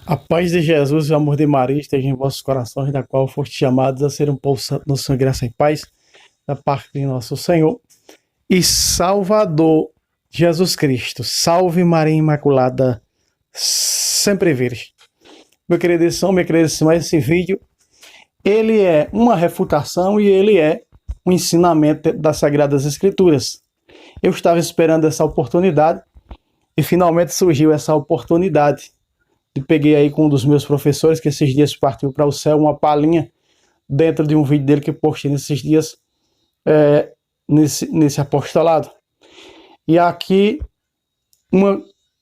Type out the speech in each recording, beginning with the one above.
A paz de Jesus e o amor de Maria estejam em vossos corações, da qual foste chamados a ser um povo santo no sangue, graça e paz, da parte de nosso Senhor e Salvador Jesus Cristo. Salve Maria Imaculada, sempre virgem. Meu queridíssimo, minha queridíssima, esse vídeo, ele é uma refutação e ele é um ensinamento das Sagradas Escrituras. Eu estava esperando essa oportunidade e finalmente surgiu essa oportunidade. Peguei aí com um dos meus professores, que esses dias partiu para o céu, uma palhinha dentro de um vídeo dele que postei nesses dias, nesse apostolado. E aqui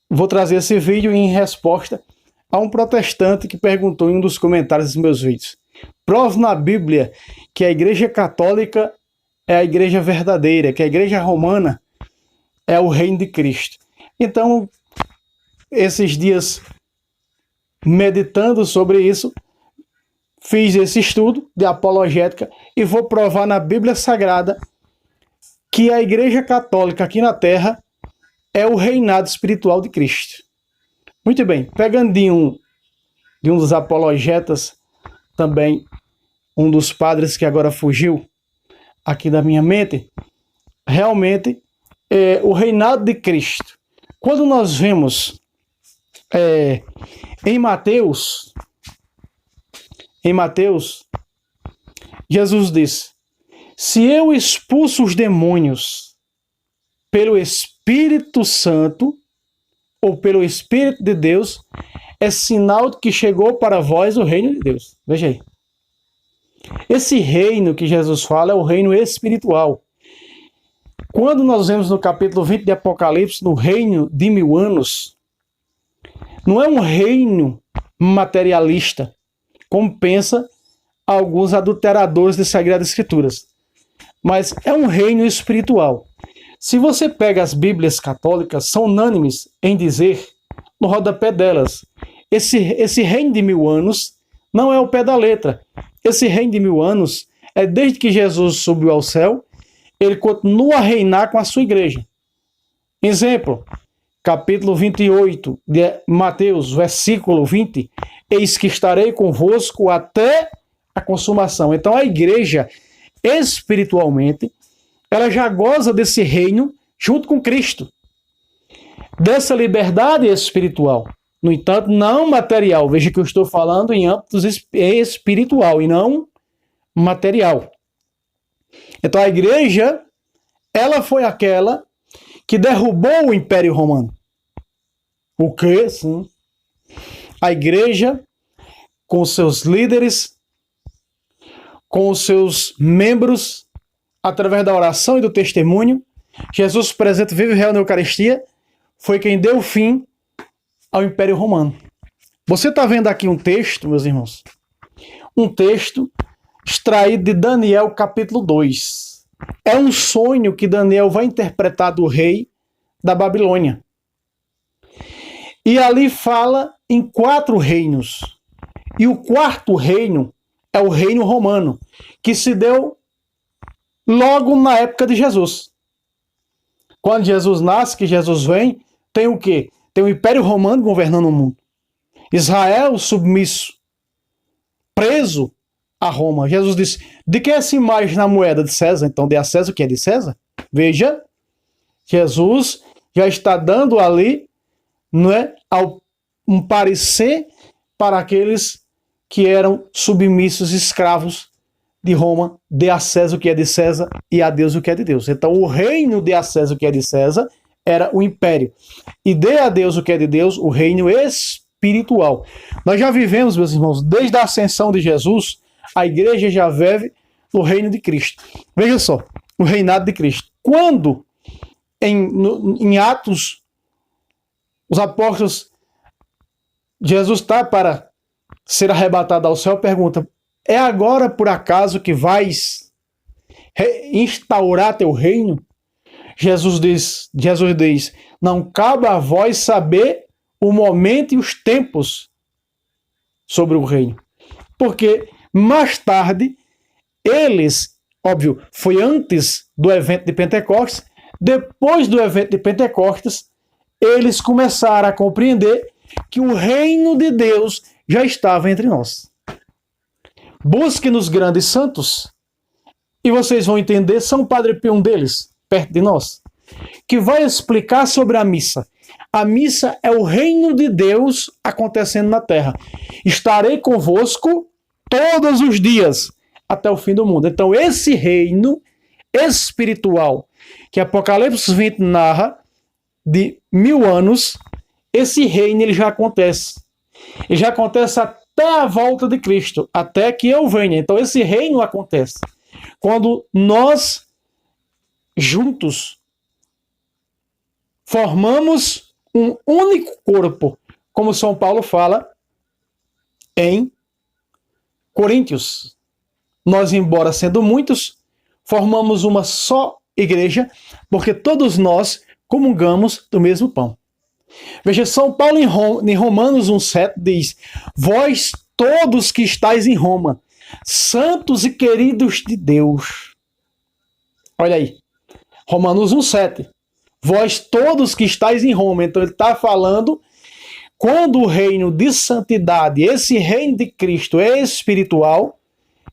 vou trazer esse vídeo em resposta a um protestante que perguntou em um dos comentários dos meus vídeos: prove na Bíblia que a Igreja Católica é a Igreja verdadeira, que a Igreja Romana é o Reino de Cristo. Então, esses dias, meditando sobre isso, fiz esse estudo de apologética e vou provar na Bíblia Sagrada que a Igreja Católica aqui na Terra é o reinado espiritual de Cristo. Muito bem, pegando de um dos apologetas, também um dos padres que agora fugiu aqui da minha mente, realmente é o reinado de Cristo. Quando nós vemos em Mateus, Jesus diz: se eu expulso os demônios pelo Espírito Santo ou pelo Espírito de Deus, é sinal de que chegou para vós o reino de Deus. Veja aí. Esse reino que Jesus fala é o reino espiritual. Quando nós vemos no capítulo 20 de Apocalipse, no reino de 1000 anos, não é um reino materialista, como pensa alguns adulteradores das Sagradas Escrituras, mas é um reino espiritual. Se você pega as Bíblias católicas, são unânimes em dizer, no rodapé delas, esse reino de 1000 anos não é o pé da letra. Esse reino de 1000 anos é desde que Jesus subiu ao céu, ele continua a reinar com a sua igreja. Exemplo, capítulo 28 de Mateus, versículo 20, eis que estarei convosco até a consumação. Então a igreja, espiritualmente, ela já goza desse reino junto com Cristo, dessa liberdade espiritual. No entanto, não material. Veja que eu estou falando em âmbito espiritual e não material. Então a igreja, ela foi aquela que derrubou o Império Romano. O quê? Sim. A igreja, com seus líderes, com os seus membros, através da oração e do testemunho, Jesus presente, vivo e real na Eucaristia, foi quem deu fim ao Império Romano. Você está vendo aqui um texto, meus irmãos, um texto extraído de Daniel capítulo 2. É um sonho que Daniel vai interpretar do rei da Babilônia. E ali fala em 4 reinos. E o 4º reino é o reino romano, que se deu logo na época de Jesus. Quando Jesus nasce, que Jesus vem, tem o quê? Tem o Império Romano governando o mundo. Israel submisso, preso a Roma. Jesus disse: de que é essa imagem na moeda? De César. Então dê a César o que é de César. Veja, Jesus já está dando ali, não é, um parecer para aqueles que eram submissos, escravos de Roma. Dê a César o que é de César e a Deus o que é de Deus. Então o reino de a César o que é de César era o império. E dê a Deus o que é de Deus, o reino espiritual. Nós já vivemos, meus irmãos, desde a ascensão de Jesus, a igreja já vive no reino de Cristo. Veja só, o reinado de Cristo. Quando em Atos, os apóstolos, Jesus está para ser arrebatado ao céu, pergunta: é agora por acaso que vais instaurar teu reino? Jesus diz: não cabe a vós saber o momento e os tempos sobre o reino. Porque mais tarde, eles, óbvio, foi antes do evento de Pentecostes, depois do evento de Pentecostes, eles começaram a compreender que o reino de Deus já estava entre nós. Busque nos grandes santos, e vocês vão entender, São Padre Pio, um deles, perto de nós, que vai explicar sobre a missa. A missa é o reino de Deus acontecendo na terra. Estarei convosco todos os dias, até o fim do mundo. Então, esse reino espiritual, que Apocalipse 20 narra, de 1000 anos, esse reino ele já acontece. Ele já acontece até a volta de Cristo, até que eu venha. Então, esse reino acontece quando nós, juntos, formamos um único corpo, como São Paulo fala em Coríntios. Nós, embora sendo muitos, formamos uma só igreja, porque todos nós comungamos do mesmo pão. Veja, São Paulo em Romanos 1,7 diz: vós todos que estáis em Roma, santos e queridos de Deus. Olha aí, Romanos 1,7. Vós todos que estáis em Roma. Então ele está falando quando o reino de santidade, esse reino de Cristo é espiritual.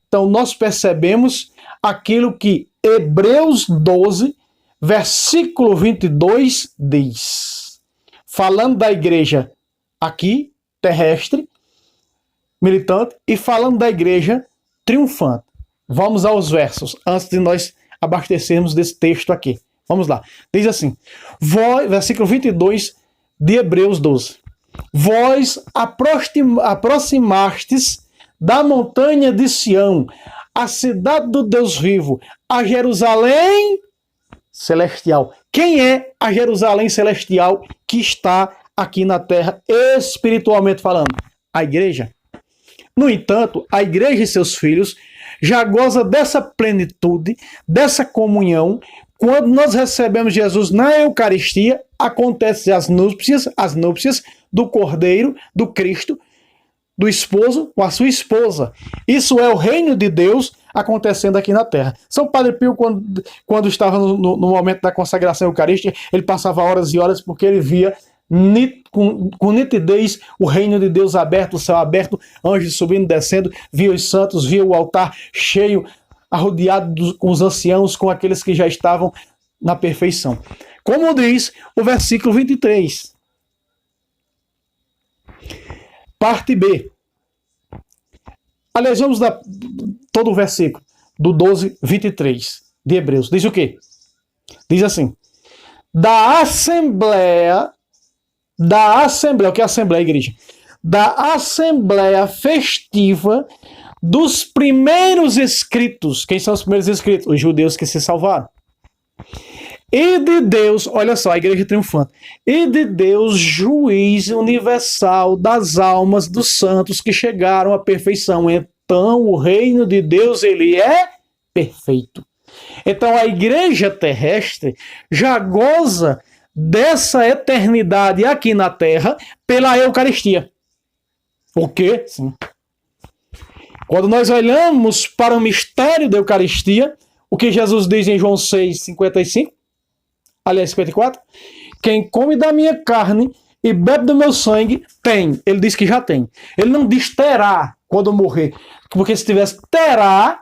Então nós percebemos aquilo que Hebreus 12, versículo 22 diz. Falando da igreja aqui, terrestre, militante, e falando da igreja triunfante. Vamos aos versos, antes de nós abastecermos desse texto aqui. Vamos lá. Diz assim, versículo 22 de Hebreus 12. Vós aproximastes da montanha de Sião, a cidade do Deus vivo, a Jerusalém celestial. Quem é a Jerusalém celestial que está aqui na terra, espiritualmente falando? A igreja. No entanto, a igreja e seus filhos já gozam dessa plenitude, dessa comunhão. Quando nós recebemos Jesus na Eucaristia, acontecem as núpcias do Cordeiro, do Cristo, do esposo com a sua esposa. Isso é o reino de Deus acontecendo aqui na terra. São Padre Pio, quando estava no momento da consagração eucarística, ele passava horas e horas porque ele via com nitidez o reino de Deus aberto, o céu aberto, anjos subindo e descendo, via os santos, via o altar cheio, arrodeado com os anciãos, com aqueles que já estavam na perfeição. Como diz o versículo 23. Parte B. Aliás, vamos dar todo o versículo do 12, 23 de Hebreus. Diz o quê? Diz assim: da assembleia, o que é assembleia, igreja? Da assembleia festiva dos primeiros escritos. Quem são os primeiros escritos? Os judeus que se salvaram. E de Deus, olha só, a igreja triunfante. E de Deus, juiz universal das almas dos santos que chegaram à perfeição. Então, o reino de Deus, ele é perfeito. Então, a igreja terrestre já goza dessa eternidade aqui na terra pela Eucaristia. O quê? Sim. Quando nós olhamos para o mistério da Eucaristia, o que Jesus diz em João 6, 55, aliás, 54, quem come da minha carne e bebe do meu sangue, tem. Ele diz que já tem. Ele não diz terá quando morrer, porque se tivesse terá,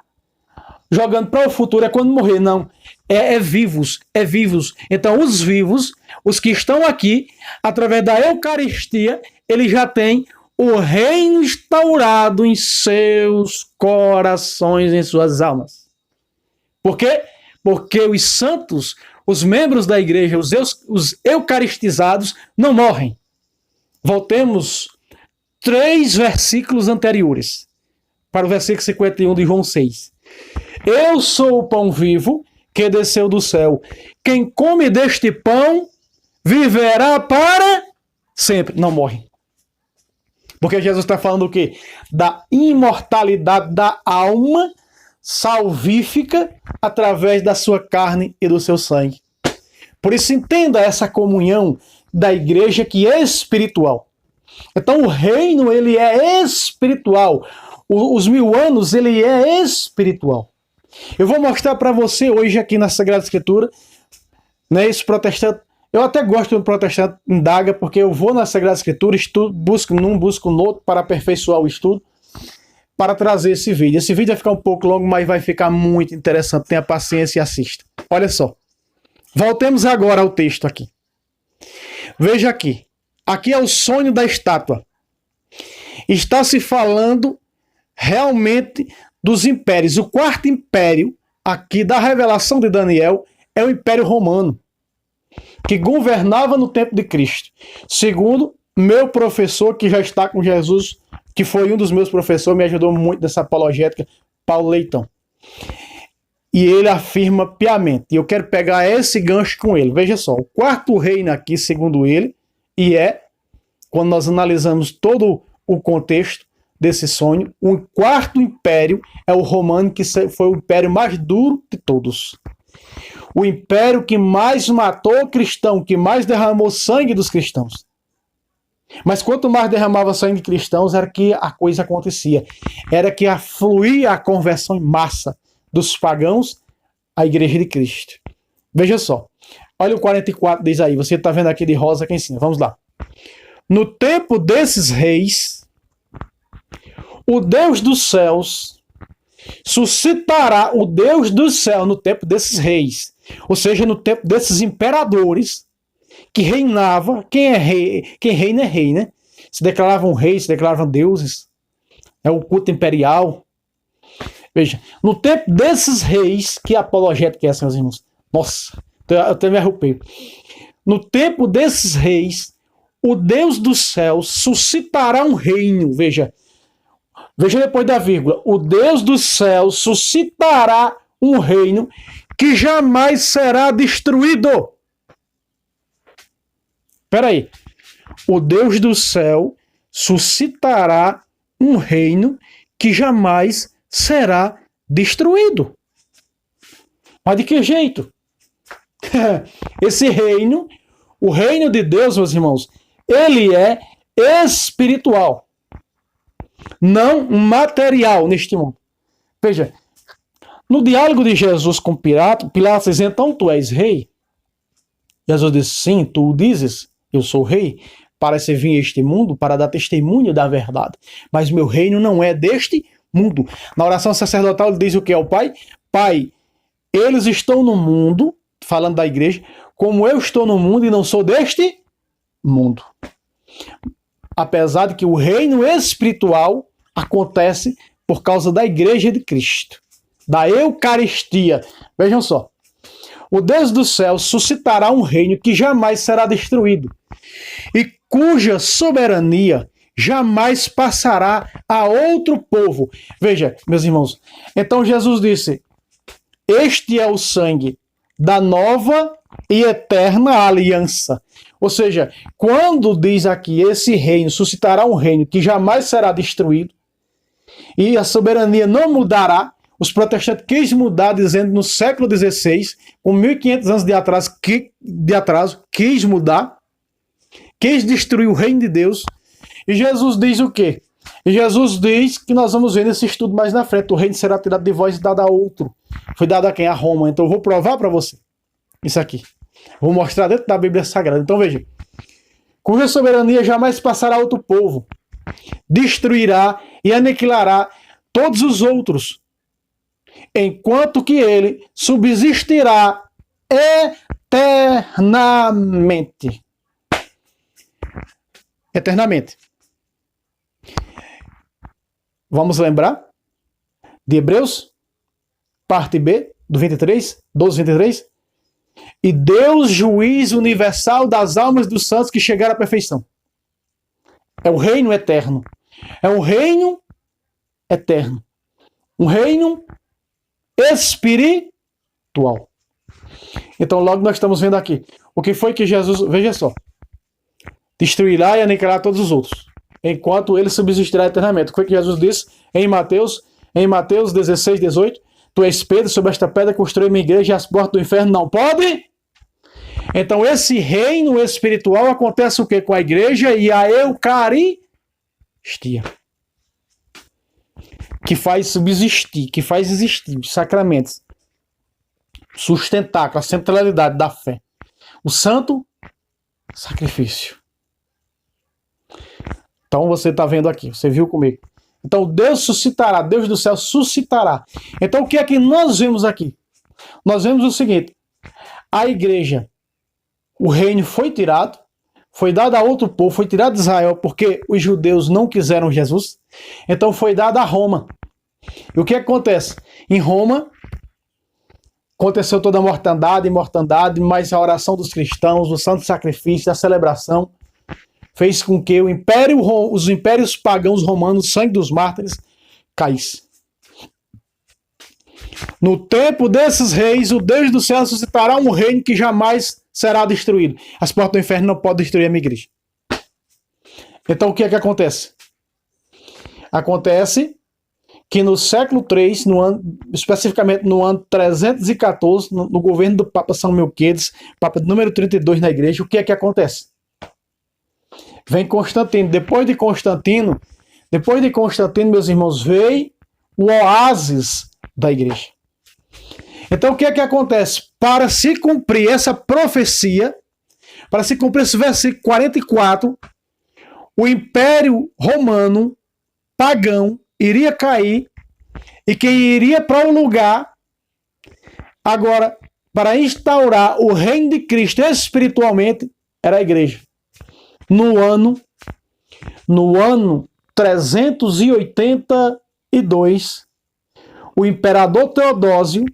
jogando para o futuro é quando morrer. Não, é vivos. Então os vivos, os que estão aqui, através da Eucaristia, ele já tem o reino instaurado em seus corações, em suas almas. Por quê? Porque os santos, os membros da igreja, os eucaristizados, não morrem. Voltemos 3 versículos anteriores, para o versículo 51 de João 6. Eu sou o pão vivo que desceu do céu. Quem come deste pão viverá para sempre. Não morre. Porque Jesus está falando o quê? Da imortalidade da alma salvífica através da sua carne e do seu sangue. Por isso, entenda essa comunhão da igreja que é espiritual. Então, o reino, ele é espiritual. Os 1000 anos, ele é espiritual. Eu vou mostrar para você hoje aqui na Sagrada Escritura, né, esse protestante, Eu até gosto do protestante indaga, porque eu vou na Sagrada Escritura, estudo, busco num, busco no outro, para aperfeiçoar o estudo, para trazer esse vídeo. Esse vídeo vai ficar um pouco longo, mas vai ficar muito interessante. Tenha paciência e assista. Olha só. Voltemos agora ao texto aqui. Veja aqui. Aqui é o sonho da estátua. Está se falando realmente dos impérios. O quarto império, aqui da revelação de Daniel, é o Império Romano, que governava no tempo de Cristo. Segundo meu professor, que já está com Jesus, que foi um dos meus professores, me ajudou muito nessa apologética, Paulo Leitão. E ele afirma piamente. E eu quero pegar esse gancho com ele. Veja só, o quarto reino aqui, segundo ele, e quando nós analisamos todo o contexto desse sonho, o quarto império é o romano, que foi o império mais duro de todos. O império que mais matou o cristão, que mais derramou sangue dos cristãos. Mas quanto mais derramava sangue de cristãos, era que a coisa acontecia. Era que afluía a conversão em massa dos pagãos à igreja de Cristo. Veja só. Olha o 44, diz aí. Você está vendo aqui de rosa aqui em cima. Vamos lá. No tempo desses reis, o Deus dos céus suscitará o Deus do céu no tempo desses reis. Ou seja, no tempo desses imperadores que reinava. Quem é rei? Quem reina é rei, né? Se declaravam reis, se declaravam deuses. É o culto imperial. Veja, no tempo desses reis, que apologética é essa, meus irmãos? Nossa, eu até me arrupei. No tempo desses reis, o Deus dos céus suscitará um reino. Veja depois da vírgula. O Deus dos céus suscitará um reino que jamais será destruído. Espera aí. O Deus do céu suscitará um reino que jamais será destruído. Mas de que jeito? Esse reino, o reino de Deus, meus irmãos, ele é espiritual, não material neste mundo. Veja, no diálogo de Jesus com Pilatos diz, então tu és rei? Jesus disse, sim, tu o dizes, eu sou rei, para se vir este mundo, para dar testemunho da verdade. Mas meu reino não é deste mundo. Na oração sacerdotal ele diz o que ao Pai? Pai, eles estão no mundo, falando da igreja, como eu estou no mundo e não sou deste mundo. Apesar de que o reino espiritual acontece por causa da igreja de Cristo, da Eucaristia. Vejam só. O Deus do céu suscitará um reino que jamais será destruído e cuja soberania jamais passará a outro povo. Veja, meus irmãos, então Jesus disse, este é o sangue da nova e eterna aliança. Ou seja, quando diz aqui, esse reino suscitará um reino que jamais será destruído e a soberania não mudará, os protestantes quis mudar, dizendo no século XVI, com 1500 anos de atraso, quis mudar, quis destruir o reino de Deus. E Jesus diz o quê? E Jesus diz que nós vamos ver nesse estudo mais na frente, o reino será tirado de vós e dado a outro. Foi dado a quem? A Roma. Então eu vou provar para você isso aqui. Vou mostrar dentro da Bíblia Sagrada. Então veja, cuja soberania jamais passará a outro povo, destruirá e aniquilará todos os outros, enquanto que ele subsistirá eternamente. Eternamente. Vamos lembrar de Hebreus, parte B, do 23, 12, 23? E Deus, juiz universal das almas dos santos que chegaram à perfeição. É o reino eterno. É um reino eterno. Um reino espiritual. Então, logo nós estamos vendo aqui. O que foi que Jesus... Veja só. Destruirá e aniquilará todos os outros, enquanto ele subsistirá eternamente. O que foi que Jesus disse em Mateus 16, 18? Tu és Pedro, sobre esta pedra construí minha igreja e as portas do inferno não podem. Então esse reino espiritual acontece o que com a igreja e a Eucaristia, que faz subsistir, que faz existir os sacramentos, sustentar com a centralidade da fé. O santo sacrifício. Então você está vendo aqui, você viu comigo. Então Deus suscitará, Deus do céu suscitará. Então o que é que nós vemos aqui? Nós vemos o seguinte: a igreja, o reino foi tirado, foi dado a outro povo, foi tirado de Israel porque os judeus não quiseram Jesus. Então foi dado a Roma. E o que acontece? Em Roma aconteceu toda a mortandade, mas a oração dos cristãos, o santo sacrifício, a celebração, fez com que os impérios pagãos romanos, o sangue dos mártires, caísse. No tempo desses reis, o Deus do céu suscitará um reino que jamais será destruído. As portas do inferno não podem destruir a minha igreja. Então o que é que acontece? Acontece que no século III, especificamente no ano 314, no governo do Papa São Melquiades, Papa número 32 na igreja, o que é que acontece? Vem Constantino. Depois de Constantino, meus irmãos, veio o oásis da igreja. Então o que é que acontece? Para se cumprir essa profecia, para se cumprir esse versículo 44, o Império Romano pagão iria cair e quem iria para o lugar agora para instaurar o reino de Cristo espiritualmente era a igreja. No ano 382, o imperador Teodósio,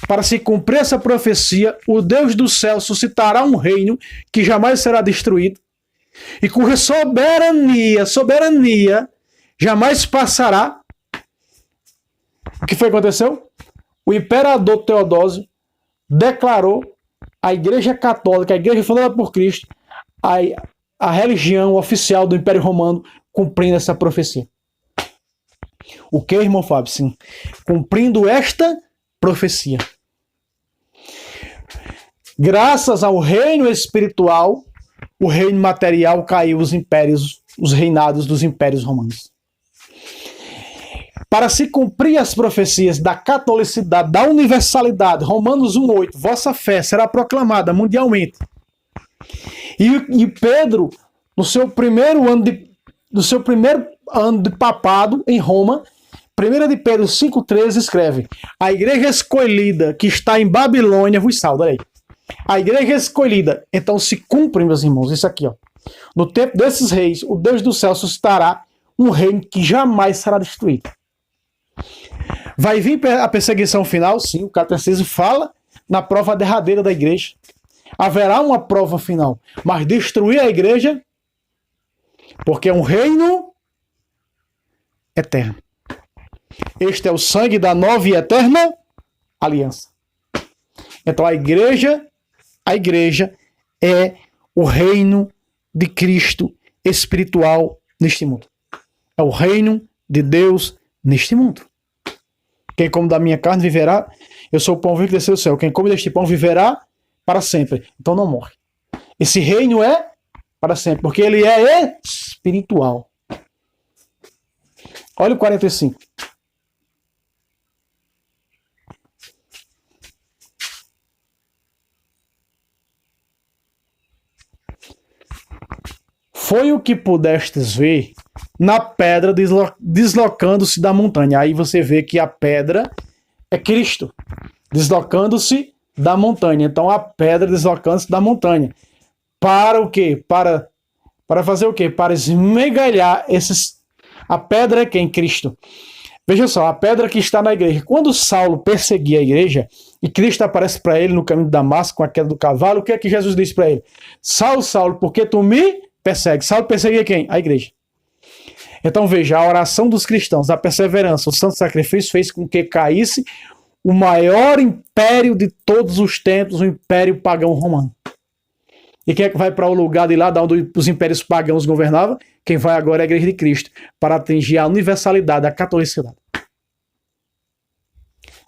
para se cumprir essa profecia, o Deus do céu suscitará um reino que jamais será destruído e cuja soberania jamais passará. O que foi que aconteceu? O imperador Teodósio declarou a Igreja Católica, a Igreja fundada por Cristo, a religião oficial do Império Romano, cumprindo essa profecia. O que, irmão Fábio? Sim, cumprindo esta profecia. Graças ao reino espiritual, o reino material caiu os reinados dos impérios romanos. Para se cumprir as profecias da catolicidade, da universalidade, Romanos 1,8, vossa fé será proclamada mundialmente. E Pedro, no seu primeiro ano de papado em Roma, 1 de Pedro 5,13 escreve: a igreja escolhida que está em Babilônia vos salva. Olha aí. A igreja escolhida. Então se cumpre, meus irmãos, isso aqui, ó. No tempo desses reis, o Deus do céu suscitará um reino que jamais será destruído. Vai vir a perseguição final? Sim, o catecismo fala na prova derradeira da igreja. Haverá uma prova final. Mas destruir a igreja, porque é um reino eterno. Este é o sangue da nova e eterna aliança. Então a igreja é o reino de Cristo espiritual neste mundo. É o reino de Deus neste mundo. Quem come da minha carne viverá. Eu sou o pão vivo que desceu do céu. Quem come deste pão viverá para sempre. Então não morre. Esse reino é para sempre, porque ele é espiritual. Olha o 45. Foi o que pudestes ver na pedra deslocando-se da montanha. Aí você vê que a pedra é Cristo, deslocando-se da montanha. Então a pedra deslocando-se da montanha. Para o quê? Para fazer o quê? Para esmegalhar esses... A pedra é quem? Cristo. Veja só, a pedra que está na igreja. Quando Saulo perseguia a igreja e Cristo aparece para ele no caminho de Damasco com a queda do cavalo, o que é que Jesus disse para ele? Saulo, Saulo, por que tu me persegue? Saulo perseguia quem? A igreja. Então veja, a oração dos cristãos, a perseverança, o santo sacrifício fez com que caísse o maior império de todos os tempos, o Império Pagão Romano. E quem é que vai para o lugar de lá, de onde os impérios pagãos governavam? Quem vai agora é a Igreja de Cristo, para atingir a universalidade, a catolicidade.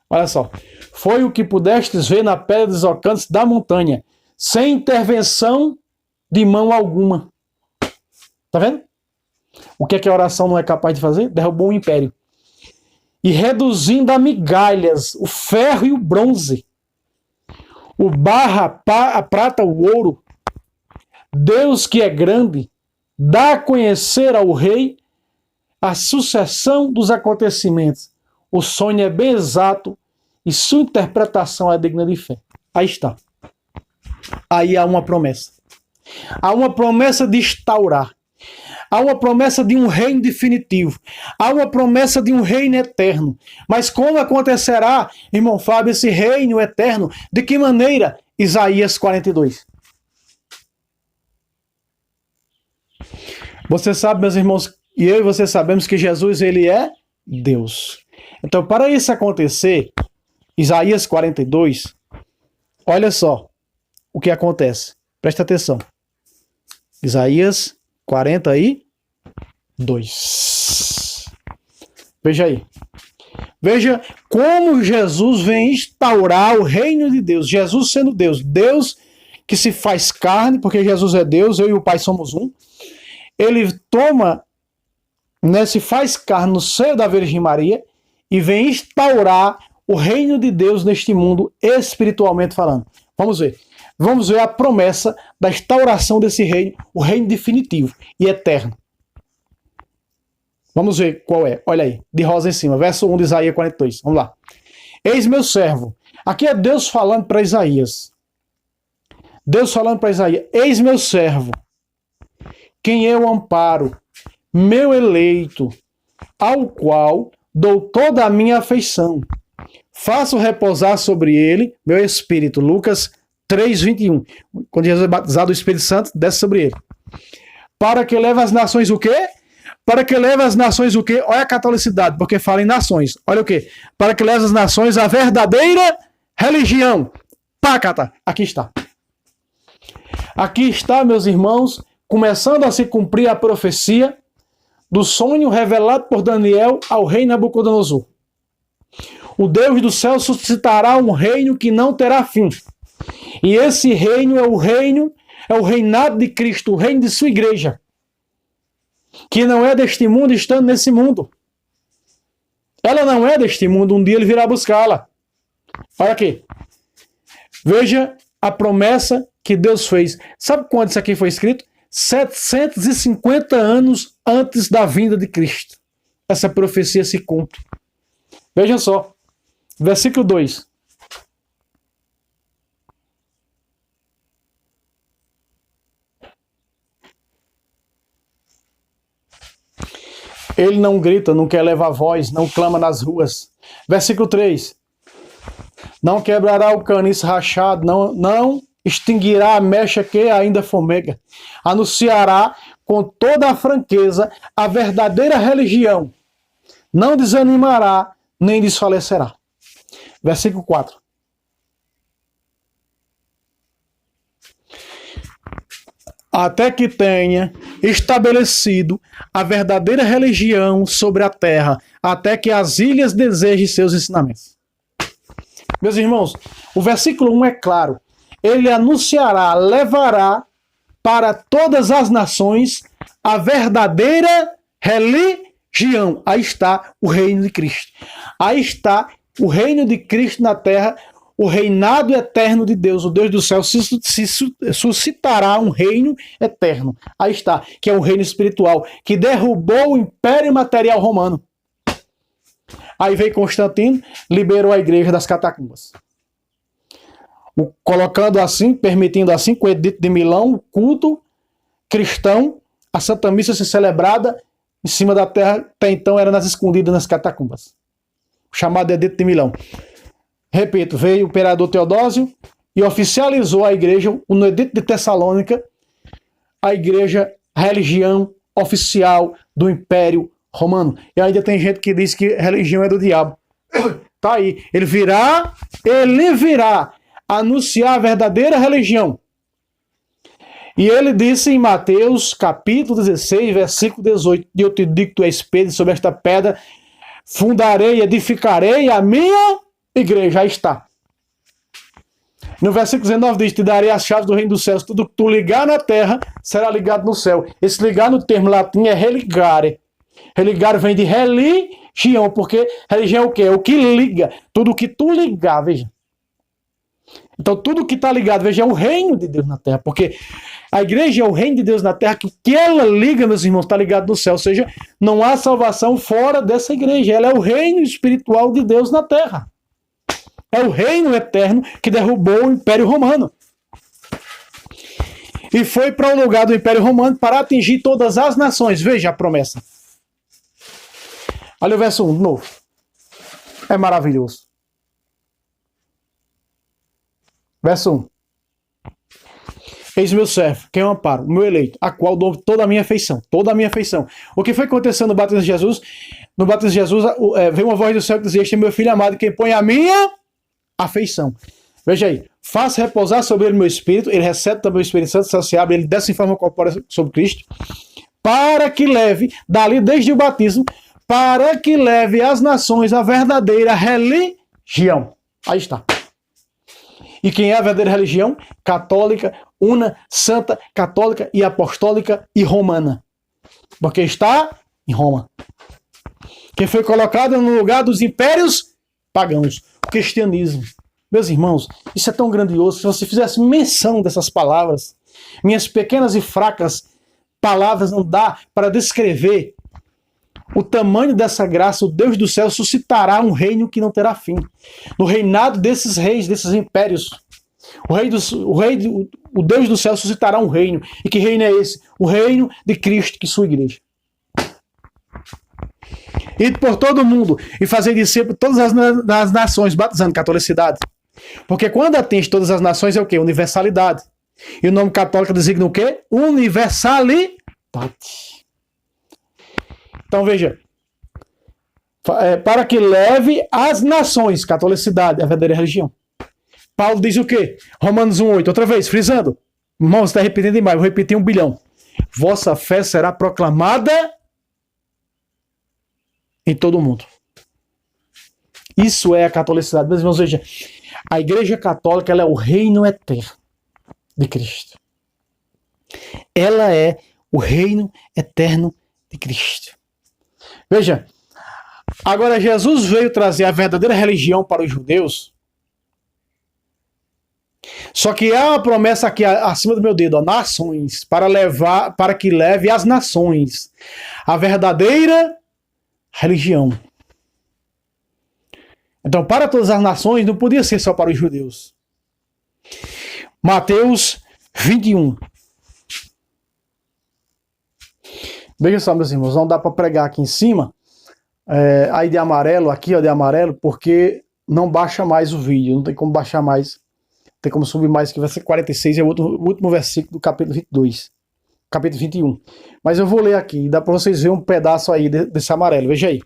Olha só, foi o que pudestes ver na pedra deslocando-se da montanha, sem intervenção de mão alguma. Tá vendo? O que é que a oração não é capaz de fazer? Derrubou um império. E reduzindo a migalhas o ferro e o bronze, o barro, a prata, o ouro, Deus, que é grande, dá a conhecer ao rei a sucessão dos acontecimentos. O sonho é bem exato e sua interpretação é digna de fé. Aí está. Aí há uma promessa. Há uma promessa de instaurar. Há uma promessa de um reino definitivo. Há uma promessa de um reino eterno. Mas como acontecerá, irmão Fábio, esse reino eterno? De que maneira? Isaías 42. Você sabe, meus irmãos, e eu e você sabemos que Jesus, ele é Deus. Então, para isso acontecer, Isaías 42, olha só o que acontece. Presta atenção. Isaías 42. Veja aí. Veja como Jesus vem instaurar o reino de Deus. Jesus sendo Deus. Deus que se faz carne, porque Jesus é Deus, eu e o Pai somos um. Ele toma, né, se faz carne no seio da Virgem Maria e vem instaurar o reino de Deus neste mundo, espiritualmente falando. Vamos ver. Vamos ver a promessa da instauração desse reino, o reino definitivo e eterno. Vamos ver qual é. Olha aí, de rosa em cima, verso 1 de Isaías 42. Vamos lá. Eis meu servo. Aqui é Deus falando para Isaías. Deus falando para Isaías. Eis meu servo, quem eu amparo, meu eleito, ao qual dou toda a minha afeição. Faço repousar sobre ele meu espírito. Lucas 3:21. Quando Jesus é batizado, o Espírito Santo desce sobre ele. Para que leve as nações o quê? Para que leve as nações o quê? Olha a catolicidade, porque fala em nações. Olha o quê? Para que leve as nações a verdadeira religião. Pácata. Aqui está. Aqui está, meus irmãos, começando a se cumprir a profecia do sonho revelado por Daniel ao rei Nabucodonosor. O Deus do céu suscitará um reino que não terá fim. E esse reino, é o reinado de Cristo, o reino de sua igreja, que não é deste mundo estando nesse mundo. Ela não é deste mundo, um dia ele virá buscá-la. Olha aqui. Veja a promessa que Deus fez. Sabe quando isso aqui foi escrito? 750 anos antes da vinda de Cristo. Essa profecia se cumpre. Veja só. Versículo 2. Ele não grita, não quer levar voz, não clama nas ruas. Versículo 3. Não quebrará o caniço rachado, não extinguirá a mecha que ainda fomega. Anunciará com toda a franqueza a verdadeira religião. Não desanimará, nem desfalecerá. Versículo 4. Até que tenha estabelecido a verdadeira religião sobre a terra, até que as ilhas desejem seus ensinamentos. Meus irmãos, o versículo 1 é claro. Ele anunciará, levará para todas as nações a verdadeira religião. Aí está o reino de Cristo. Aí está o reino de Cristo na terra, o reinado eterno de Deus. O Deus do céu suscitará um reino eterno. Aí está, que é o reino espiritual, que derrubou o império material romano. Aí veio Constantino, liberou a igreja das catacumbas. Colocando assim, permitindo assim, com o Edito de Milão, o culto cristão, a Santa Missa ser celebrada em cima da terra, até então era nas escondidas nas catacumbas. O chamado Edito de Milão. Repito, veio o imperador Teodósio e oficializou a igreja, no Edito de Tessalônica, a igreja, a religião oficial do Império Romano. E ainda tem gente que diz que religião é do diabo. Tá aí. Ele virá anunciar a verdadeira religião. E ele disse em Mateus capítulo 16, versículo 18, e eu te digo que tu és Pedro, sobre esta pedra fundarei e edificarei a minha igreja. Aí está. No versículo 19 diz, te darei as chaves do reino dos céus, tudo que tu ligar na terra será ligado no céu. Esse ligar no termo latim é religare. Religare vem de religião, porque religião é o quê? É o que liga. Tudo que tu ligar, veja. Então tudo que está ligado, veja, é o reino de Deus na terra, porque a igreja é o reino de Deus na terra, que o que ela liga, meus irmãos, está ligado no céu, ou seja, não há salvação fora dessa igreja, ela é o reino espiritual de Deus na terra. É o reino eterno que derrubou o Império Romano. E foi para o lugar do Império Romano para atingir todas as nações. Veja a promessa. Olha o verso 1 de novo. É maravilhoso. Verso 1. Eis meu servo, quem eu amparo, o meu eleito, a qual dou toda a minha afeição. Toda a minha afeição. O que foi acontecendo no batismo de Jesus? No batismo de Jesus veio uma voz do céu que dizia: este é meu filho amado, quem põe a minha afeição. Veja aí. Faça repousar sobre ele meu espírito. Ele recebe também o Espírito Santo, céu se abre, ele desce em forma corpórea sobre Cristo, para que leve, dali desde o batismo, para que leve às nações a verdadeira religião. Aí está. E quem é a verdadeira religião? Católica, una, santa, católica e apostólica e romana. Porque está em Roma. Que foi colocado no lugar dos impérios pagãos. O cristianismo. Meus irmãos, isso é tão grandioso. Se você fizesse menção dessas palavras, minhas pequenas e fracas palavras não dá para descrever o tamanho dessa graça. O Deus do céu suscitará um reino que não terá fim. No reinado desses reis, desses impérios, o Deus do céu suscitará um reino. E que reino é esse? O reino de Cristo, que é sua igreja. Ide por todo o mundo e fazer discípulos todas as nações, batizando catolicidade. Porque quando atinge todas as nações é o quê? Universalidade. E o nome católico designa o quê? Universalidade. Então veja, para que leve as nações, catolicidade, a verdadeira religião. Paulo diz o quê? Romanos 1,8, outra vez, frisando. Irmão, você está repetindo demais, vou repetir 1 bilhão. Vossa fé será proclamada em todo o mundo. Isso é a catolicidade. Meus irmãos, veja, a Igreja Católica, ela é o reino eterno de Cristo. Ela é o reino eterno de Cristo. Veja, agora Jesus veio trazer a verdadeira religião para os judeus. Só que há uma promessa aqui acima do meu dedo, ó, nações, para que leve as nações a verdadeira religião. Então, para todas as nações, não podia ser só para os judeus. Mateus 21. Veja só, meus irmãos, não dá para pregar aqui em cima, aí de amarelo, aqui ó, de amarelo, porque não baixa mais o vídeo, não tem como baixar mais, não tem como subir mais, que vai ser 46, é o último versículo do capítulo 22, capítulo 21. Mas eu vou ler aqui, dá para vocês verem um pedaço aí desse amarelo, veja aí.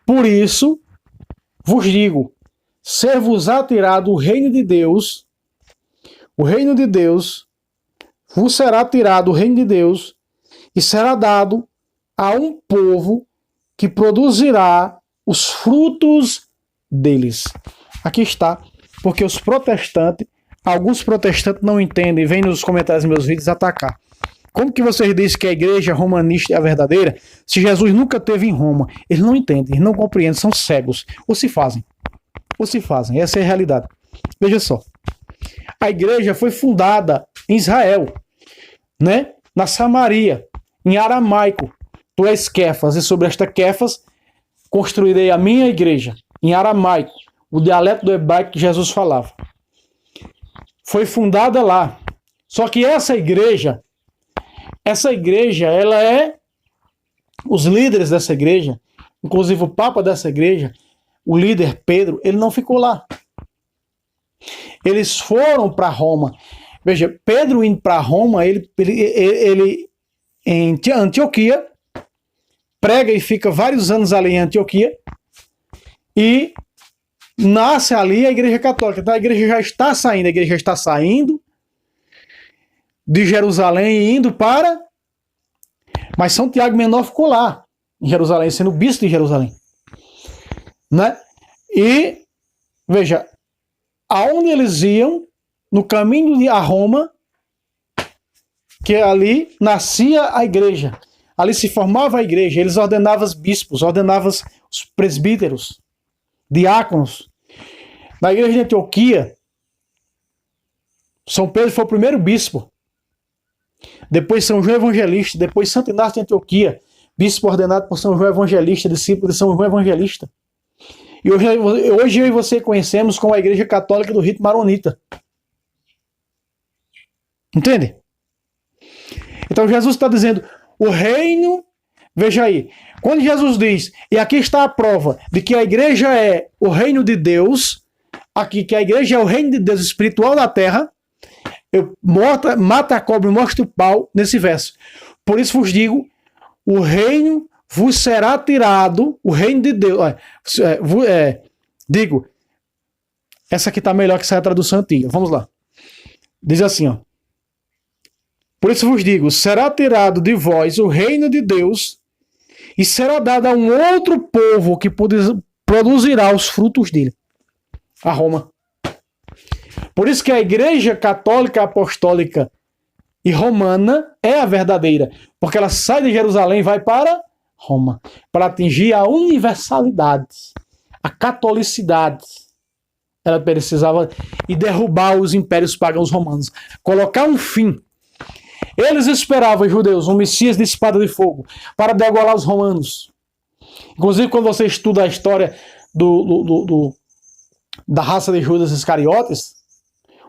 Por isso vos digo, ser-vos-á tirado o reino de Deus, vos será tirado o reino de Deus, e será dado a um povo que produzirá os frutos deles. Aqui está, porque os protestantes, alguns protestantes não entendem, vêm nos comentários dos meus vídeos atacar. Como que vocês dizem que a igreja romanista é a verdadeira, se Jesus nunca esteve em Roma? Eles não entendem, eles não compreendem, são cegos. Ou se fazem, essa é a realidade. Veja só, a igreja foi fundada em Israel, né? Na Samaria, em aramaico. Tu és Kefas, e sobre esta Kefas construirei a minha igreja, em aramaico, o dialeto do hebraico que Jesus falava. Foi fundada lá. Só que essa igreja, ela é, os líderes dessa igreja, inclusive o papa dessa igreja, o líder Pedro, ele não ficou lá. Eles foram para Roma. Veja, Pedro indo para Roma, ele em Antioquia, prega e fica vários anos ali em Antioquia, e nasce ali a igreja católica. Então a igreja já está saindo de Jerusalém e indo para... Mas São Tiago Menor ficou lá, em Jerusalém, sendo bispo de Jerusalém. Né? E, veja, aonde eles iam, no caminho a Roma, que ali nascia a igreja. Ali se formava a igreja. Eles ordenavam os bispos, ordenavam os presbíteros, diáconos. Na igreja de Antioquia, São Pedro foi o primeiro bispo. Depois São João Evangelista. Depois Santo Inácio de Antioquia, bispo ordenado por São João Evangelista, discípulo de São João Evangelista. E hoje eu e você conhecemos como a Igreja Católica do Rito Maronita. Entende? Então Jesus está dizendo, o reino, veja aí, quando Jesus diz, e aqui está a prova de que a igreja é o reino de Deus, aqui que a igreja é o reino de Deus espiritual na terra, mata a cobra e mostra o pau nesse verso. Por isso vos digo, o reino vos será tirado, o reino de Deus. Digo, essa aqui está melhor que essa é a tradução antiga. Vamos lá. Diz assim, ó. Por isso vos digo, será tirado de vós o reino de Deus e será dado a um outro povo que produzirá os frutos dele. A Roma. Por isso que a Igreja Católica Apostólica e Romana é a verdadeira, porque ela sai de Jerusalém e vai para Roma, para atingir a universalidade, a catolicidade. Ela precisava e derrubar os impérios pagãos romanos, colocar um fim. Eles esperavam, os judeus, um Messias de espada de fogo para degolar os romanos. Inclusive, quando você estuda a história da raça de Judas Iscariotes,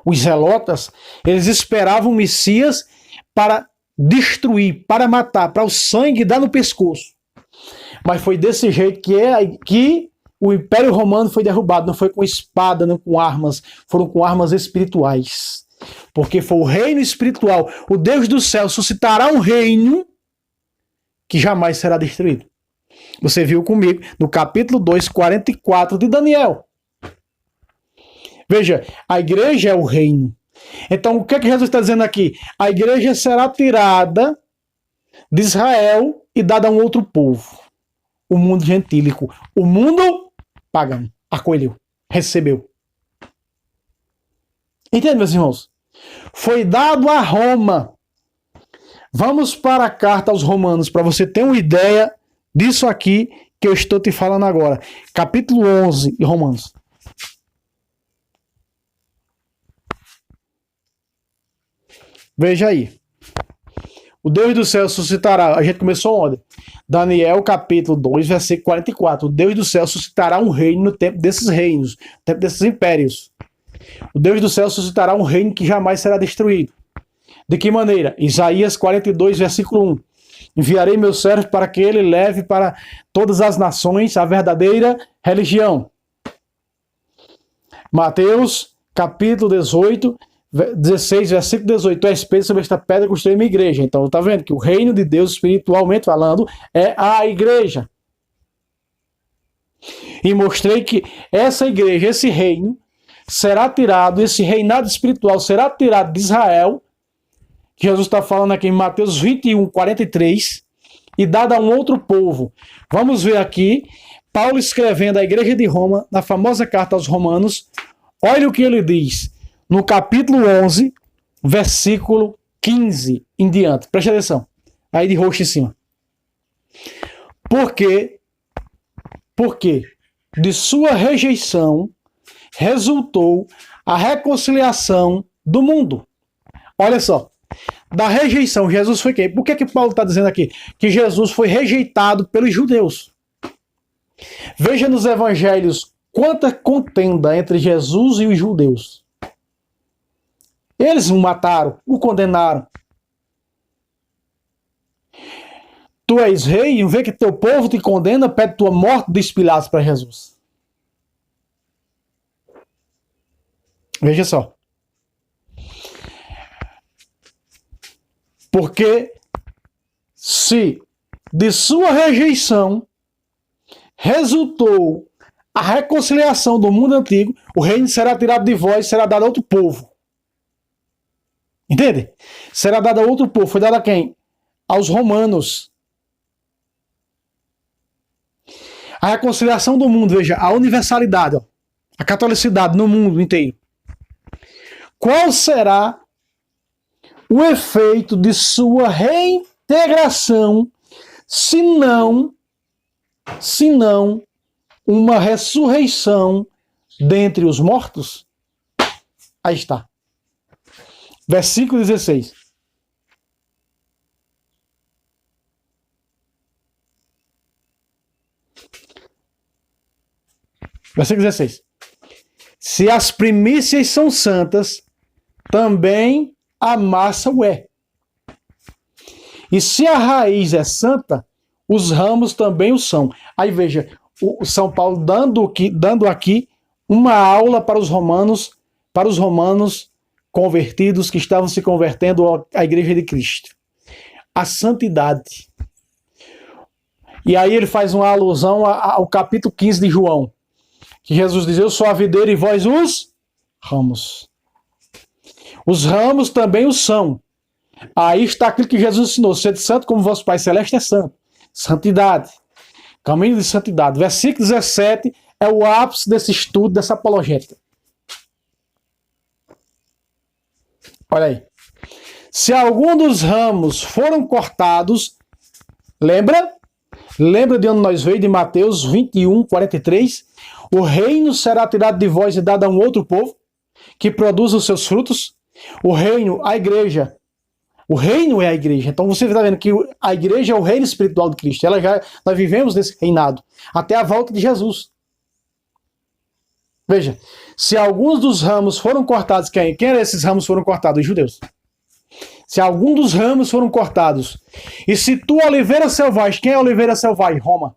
os zelotas, eles esperavam o Messias para destruir, para matar, para o sangue dar no pescoço. Mas foi desse jeito que o Império Romano foi derrubado. Não foi com espada, não com armas, foram com armas espirituais. Porque foi o reino espiritual. O Deus do céu suscitará um reino que jamais será destruído. Você viu comigo no capítulo 2, 44 de Daniel. Veja, a igreja é o reino. Então, o que é que Jesus está dizendo aqui? A igreja será tirada de Israel e dada a um outro povo. O mundo gentílico. O mundo pagão. Acolheu. Recebeu. Entende, meus irmãos? Foi dado a Roma. Vamos para a carta aos Romanos, para você ter uma ideia disso aqui que eu estou te falando agora. Capítulo 11 de Romanos. Veja aí. O Deus do céu suscitará... A gente começou onde? Daniel, capítulo 2, versículo 44. O Deus do céu suscitará um reino no tempo desses reinos, no tempo desses impérios. O Deus do céu suscitará um reino que jamais será destruído. De que maneira? Isaías 42, versículo 1. Enviarei meu servo para que ele leve para todas as nações a verdadeira religião. Mateus, capítulo 16, versículo 18. É espelho sobre esta pedra construir minha igreja. Então, está vendo que o reino de Deus, espiritualmente falando, é a igreja. E mostrei que essa igreja, esse reino, será tirado, esse reinado espiritual será tirado de Israel, que Jesus está falando aqui em Mateus 21, 43, e dado a um outro povo. Vamos ver aqui, Paulo escrevendo à igreja de Roma, na famosa carta aos Romanos, olha o que ele diz, no capítulo 11, versículo 15 em diante. Preste atenção, aí de roxo em cima. Porque de sua rejeição resultou a reconciliação do mundo. Olha só, da rejeição, Jesus foi quem? Por que Paulo está dizendo aqui? Que Jesus foi rejeitado pelos judeus. Veja nos evangelhos quanta contenda entre Jesus e os judeus. Eles o mataram, o condenaram. Tu és rei e vê que teu povo te condena, pede tua morte, diz Pilatos para Jesus. Veja só. Porque se de sua rejeição resultou a reconciliação do mundo antigo, o reino será tirado de vós, será dado a outro povo. Entende? Será dado a outro povo. Foi dado a quem? Aos romanos. A reconciliação do mundo, veja, a universalidade, ó, a catolicidade no mundo inteiro. Qual será o efeito de sua reintegração, se não uma ressurreição dentre os mortos? Aí está. Versículo 16. Versículo 16. Se as primícias são santas, também a massa o é. E se a raiz é santa, os ramos também o são. Aí veja, o São Paulo dando aqui uma aula para os romanos convertidos que estavam se convertendo à Igreja de Cristo. A santidade. E aí ele faz uma alusão ao capítulo 15 de João, que Jesus diz: eu sou a videira e vós os ramos. Os ramos também o são. Aí está aquilo que Jesus ensinou: sede santo como vosso Pai Celeste é santo. Santidade. Caminho de santidade. Versículo 17 é o ápice desse estudo, dessa apologética. Olha aí. Se algum dos ramos foram cortados, lembra de onde nós veio, de Mateus 21, 43? O reino será tirado de vós e dado a um outro povo, que produza os seus frutos. O reino, a igreja. O reino é a igreja. Então você está vendo que a igreja é o reino espiritual de Cristo. Nós vivemos nesse reinado até a volta de Jesus. Veja, se alguns dos ramos foram cortados, quem eram esses ramos foram cortados? Os judeus. Se algum dos ramos foram cortados, e se tu, oliveira selvagem, quem é a oliveira selvagem? Roma.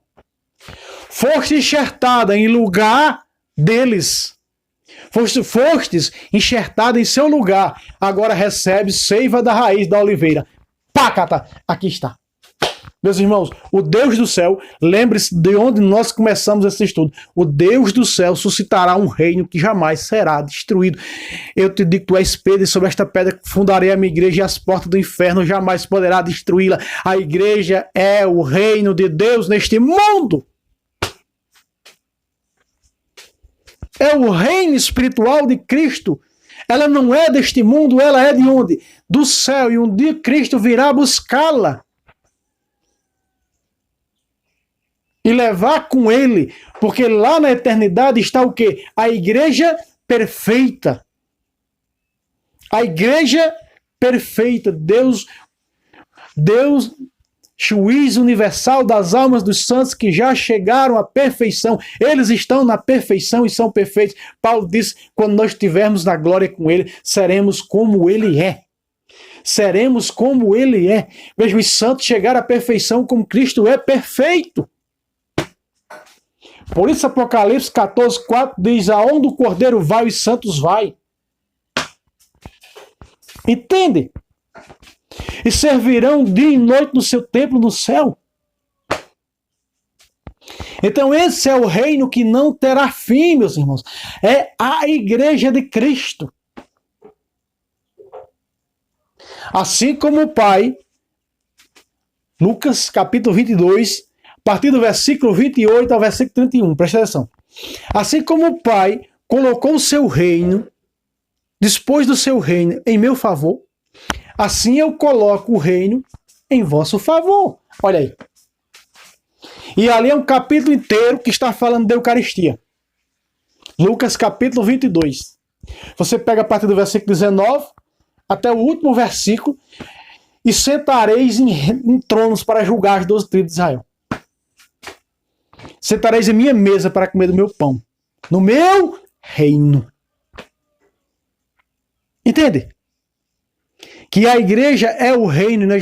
Foste enxertada em lugar deles, fostes enxertada em seu lugar, agora recebe seiva da raiz da oliveira. Pácata, aqui está. Meus irmãos, o Deus do céu, lembre-se de onde nós começamos esse estudo. O Deus do céu suscitará um reino que jamais será destruído. Eu te digo, tu és Pedro, e sobre esta pedra fundarei a minha igreja, e as portas do inferno jamais poderá destruí-la. A igreja é o reino de Deus neste mundo. É o reino espiritual de Cristo. Ela não é deste mundo, ela é de onde? Do céu. E um dia Cristo virá buscá-la e levar com ele, porque lá na eternidade está o quê? A igreja perfeita. A igreja perfeita. Deus, juiz universal das almas dos santos que já chegaram à perfeição. Eles estão na perfeição e são perfeitos. Paulo diz: quando nós estivermos na glória com ele, seremos como ele é. Seremos como ele é. Veja, os santos chegaram à perfeição como Cristo é perfeito. Por isso Apocalipse 14, 4 diz: aonde o Cordeiro vai, os santos vai. Entende? E servirão dia e noite no seu templo no céu. Então esse é o reino que não terá fim, meus irmãos. É a igreja de Cristo. Assim como o Pai, Lucas capítulo 22, a partir do versículo 28 ao versículo 31, presta atenção. Assim como o Pai colocou o seu reino, dispôs do seu reino em meu favor, assim eu coloco o reino em vosso favor. Olha aí. E ali é um capítulo inteiro que está falando da Eucaristia. Lucas capítulo 22. Você pega a partir do versículo 19 até o último versículo. E sentareis em tronos para julgar as 12 tribos de Israel. Sentareis em minha mesa para comer do meu pão. No meu reino. Entende? Que a igreja é o reino. Nós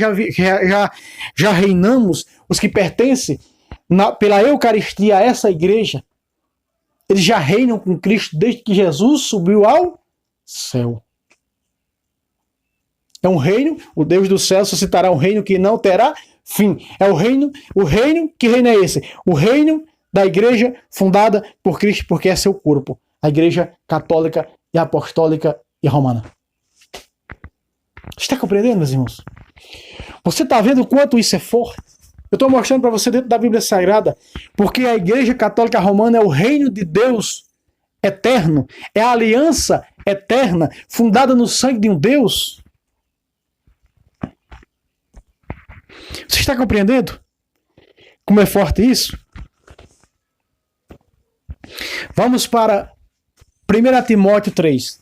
já reinamos. Os que pertencem pela Eucaristia a essa igreja. Eles já reinam com Cristo desde que Jesus subiu ao céu. É um reino, o Deus do céu suscitará um reino que não terá fim. É o reino que reino é esse? O reino da igreja fundada por Cristo, porque é seu corpo. A igreja católica e apostólica e romana. Você está compreendendo, meus irmãos? Você está vendo o quanto isso é forte? Eu estou mostrando para você dentro da Bíblia Sagrada, porque a igreja católica romana é o reino de Deus eterno, é a aliança eterna, fundada no sangue de um Deus. Você está compreendendo como é forte isso? Vamos para 1 Timóteo 3.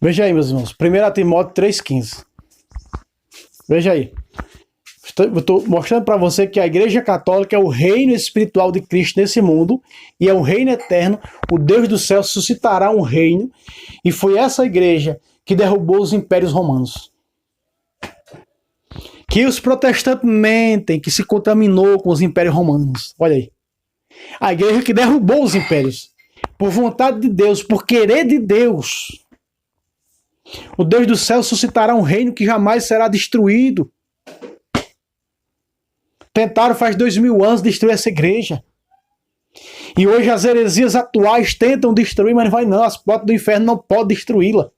Veja aí, meus irmãos. 1 Timóteo 3,15. Veja aí. Eu estou mostrando para você que a Igreja Católica é o reino espiritual de Cristo nesse mundo e é um reino eterno. O Deus do céu suscitará um reino e foi essa igreja que derrubou os impérios romanos. Que os protestantes mentem, que se contaminou com os impérios romanos. Olha aí. A igreja que derrubou os impérios. Por vontade de Deus, por querer de Deus. O Deus do céu suscitará um reino que jamais será destruído. Tentaram faz 2000 anos destruir essa igreja. E hoje as heresias atuais tentam destruir, mas não vai não. As portas do inferno não podem destruí-la.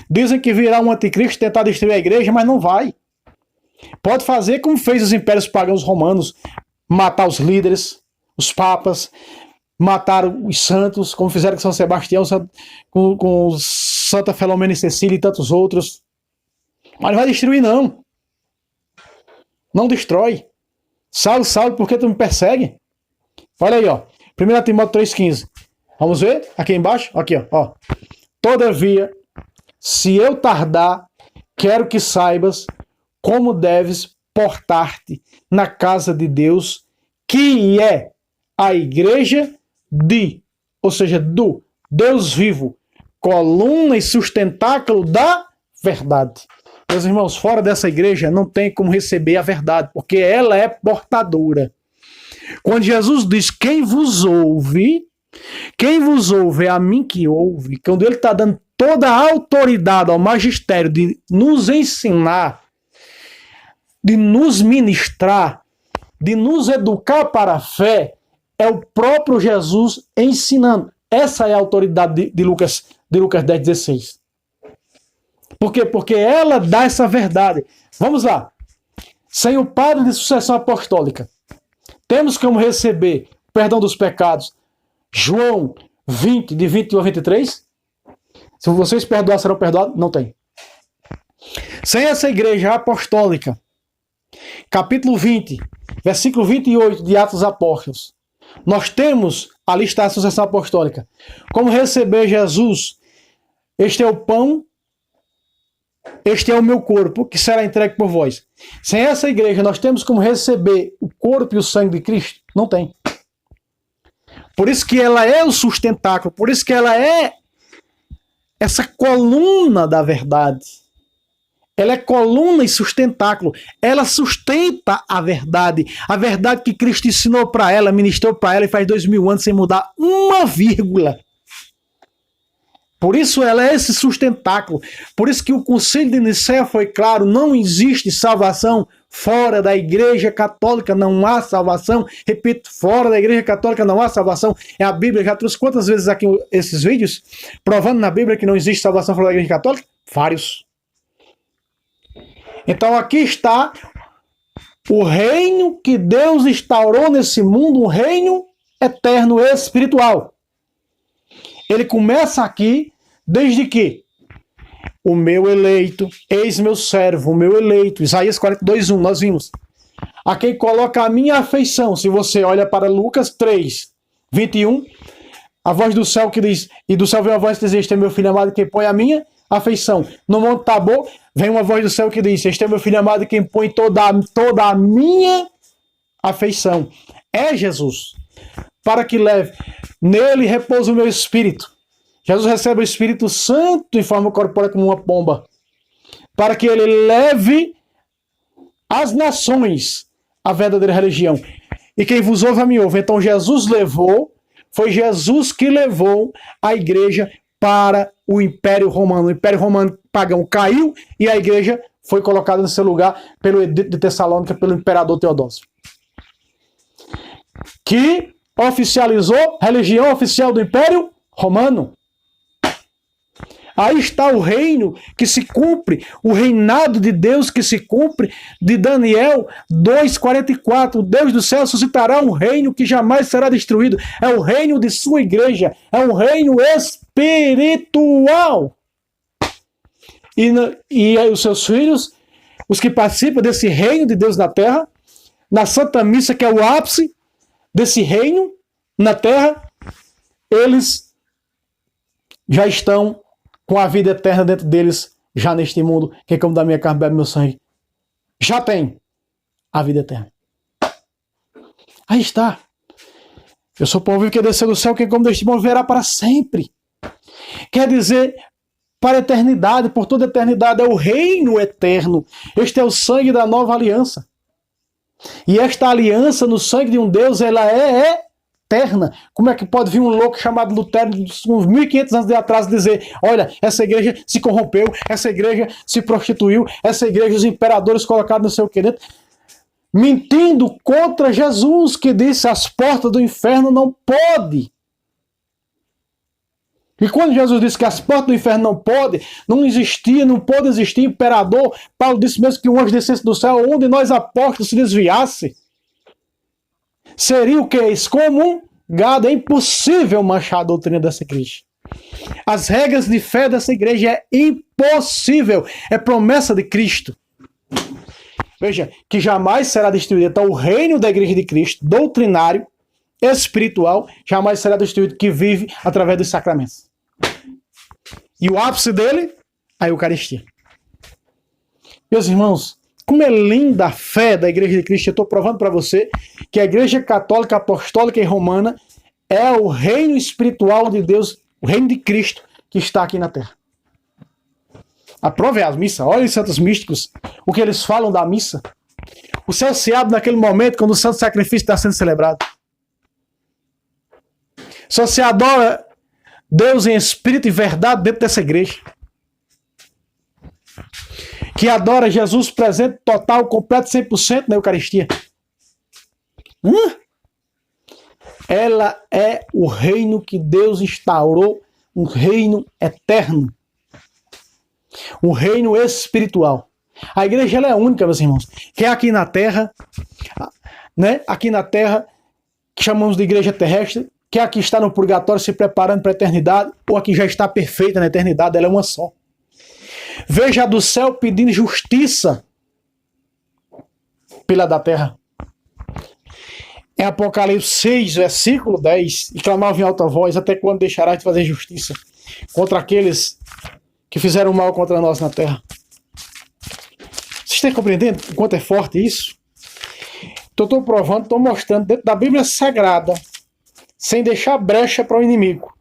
Dizem que virá um anticristo tentar destruir a igreja, mas não vai. Pode fazer como fez os impérios pagãos romanos. Matar os líderes, os papas, matar os santos, como fizeram com São Sebastião, com Santa Filomena e Cecília e tantos outros. Mas não vai destruir não. Não destrói. Saulo, Saulo, por que tu me persegue? Olha aí, ó. 1 Timóteo 3,15. Vamos ver? Aqui embaixo? Aqui, ó. Todavia, se eu tardar, quero que saibas como deves portar-te na casa de Deus, que é a igreja ou seja, do Deus vivo, coluna e sustentáculo da verdade. Meus irmãos, fora dessa igreja não tem como receber a verdade, porque ela é portadora. Quando Jesus diz, quem vos ouve é a mim que ouve. Quando ele está dando toda a autoridade ao magistério de nos ensinar, de nos ministrar, de nos educar para a fé, é o próprio Jesus ensinando. Essa é a autoridade de Lucas 10,16. Por quê? Porque ela dá essa verdade. Vamos lá. Sem o padre de sucessão apostólica, temos como receber perdão dos pecados. João 20, de 21 a 23. Se vocês perdoar, serão perdoados? Não tem. Sem essa igreja apostólica, capítulo 20, versículo 28 de Atos Apóstolos, nós temos a lista da sucessão apostólica. Como receber Jesus? Este é o pão, este é o meu corpo, que será entregue por vós. Sem essa igreja, nós temos como receber o corpo e o sangue de Cristo? Não tem. Por isso que ela é o sustentáculo, por isso que ela é essa coluna da verdade. Ela é coluna e sustentáculo. Ela sustenta a verdade que Cristo ensinou para ela, ministrou para ela e faz 2000 anos sem mudar uma vírgula. Por isso ela é esse sustentáculo. Por isso que o Concílio de Nicéia foi claro, não existe salvação fora da Igreja Católica, não há salvação. Repito, fora da Igreja Católica não há salvação. É a Bíblia, já trouxe quantas vezes aqui esses vídeos, provando na Bíblia que não existe salvação fora da Igreja Católica? Vários. Então aqui está o reino que Deus instaurou nesse mundo, um reino eterno espiritual. Ele começa aqui, desde que o meu eleito, eis meu servo, o meu eleito, Isaías 42:1, nós vimos. A quem coloca a minha afeição. Se você olha para Lucas 3:21, a voz do céu que diz, e do céu vem a voz que diz, este é meu filho amado, quem põe a minha afeição. No Monte Tabor, vem uma voz do céu que diz, este é meu filho amado, quem põe toda a minha afeição. É Jesus. Para que leve, nele repousa o meu espírito. Jesus recebe o Espírito Santo em forma corpórea como uma pomba. Para que ele leve às nações a verdadeira religião. E quem vos ouve, a mim ouve. Então Jesus levou, foi Jesus que levou a igreja para o Império Romano. O Império Romano pagão caiu e a igreja foi colocada no seu lugar pelo Edito de Tessalônica, pelo imperador Teodósio. Que oficializou a religião oficial do Império Romano. Aí está o reino que se cumpre, o reinado de Deus que se cumpre, de Daniel 2:44. O Deus do céu suscitará um reino que jamais será destruído. É o reino de sua igreja, é um reino espiritual. E aí os seus filhos, os que participam desse reino de Deus na terra, na Santa Missa, que é o ápice desse reino na terra, eles já estão com a vida eterna dentro deles, já neste mundo, quem come da minha carne, bebe meu sangue, já tem a vida eterna. Aí está. Eu sou o pão vivo que desceu do céu, quem come deste pão viverá para sempre. Quer dizer, para a eternidade, por toda a eternidade, é o reino eterno. Este é o sangue da nova aliança. E esta aliança no sangue de um Deus, ela é eterna. Como é que pode vir um louco chamado Lutero, uns 1500 anos de atrás, dizer, olha, essa igreja se corrompeu, essa igreja se prostituiu, essa igreja os imperadores colocaram no seu querer, mentindo contra Jesus, que disse, as portas do inferno não pode. E quando Jesus disse que as portas do inferno não pode, não existia, não pode existir imperador, Paulo disse mesmo que um anjo descesse do céu, onde nós apóstolos se desviasse, seria o que? Excomungado. É impossível manchar a doutrina dessa igreja. As regras de fé dessa igreja é impossível. É promessa de Cristo. Veja, que jamais será destruído. Então, o reino da igreja de Cristo, doutrinário, espiritual, jamais será destruído, que vive através dos sacramentos. E o ápice dele, a Eucaristia. Meus irmãos, como é linda a fé da igreja de Cristo. Eu estou provando para você que a igreja católica, apostólica e romana é o reino espiritual de Deus, o reino de Cristo que está aqui na terra. A prova é a missa. Olha os santos místicos, o que eles falam da missa. O céu se abre naquele momento quando o santo sacrifício está sendo celebrado. Só se adora Deus em espírito e verdade dentro dessa igreja. Que adora Jesus presente, total, completo, 100% na Eucaristia. Ela é o reino que Deus instaurou, um reino eterno. Um reino espiritual. A igreja ela é única, meus irmãos. Que é aqui na terra, né? Aqui na terra, que chamamos de igreja terrestre, que aqui está no purgatório se preparando para a eternidade, ou aqui já está perfeita na eternidade, ela é uma só. Veja a do céu pedindo justiça pela da terra. Em Apocalipse 6, versículo 10, e clamava em alta voz, até quando deixarás de fazer justiça contra aqueles que fizeram mal contra nós na terra. Vocês estão compreendendo o quanto é forte isso? Então, estou provando, estou mostrando dentro da Bíblia Sagrada, sem deixar brecha para o inimigo.